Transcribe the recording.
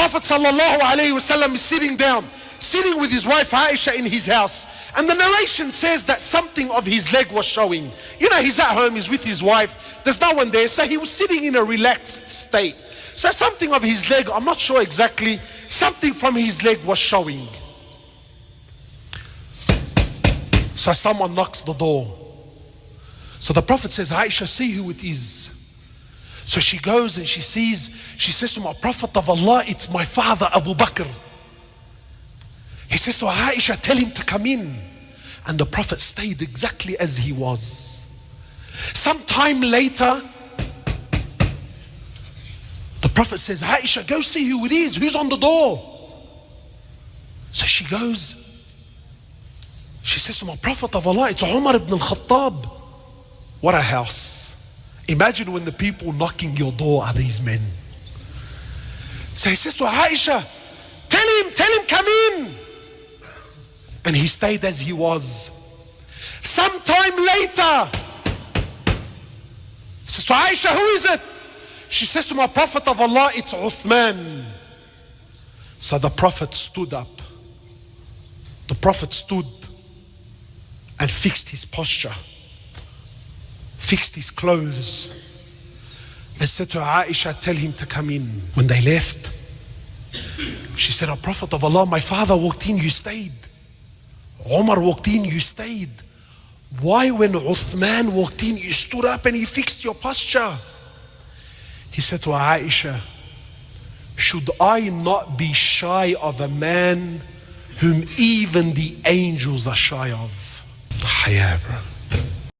Prophet sallallahu alaihi wasallam is sitting down, sitting with his wife Aisha in his house. And the narration says that something of his leg was showing. You know, he's at home, he's with his wife, there's no one there, so he was sitting in a relaxed state. So something of his leg, I'm not sure exactly, something from his leg was showing. So someone knocks the door. So the Prophet says, Aisha, see who it is. So she goes and she says to my Prophet of Allah, it's my father Abu Bakr. He says to Aisha, tell him to come in. And the Prophet stayed exactly as he was. Sometime later, the Prophet says, Aisha, go see who it is, who's on the door. So she goes, she says to my Prophet of Allah, it's Umar ibn al-Khattab. What a house. Imagine when the people knocking your door are these men. So he says to Aisha, tell him come in. And he stayed as he was. Sometime later, he says to Aisha, who is it? She says to my Prophet of Allah, it's Uthman. So the Prophet stood up. The Prophet stood and fixed his posture, fixed his clothes, and said to Aisha, tell him to come in. When they left, she said, oh Prophet of Allah, my father walked in, you stayed. Umar walked in, you stayed. Why when Uthman walked in, you stood up and he fixed your posture? He said to Aisha, should I not be shy of a man whom even the angels are shy of? Haya, bro.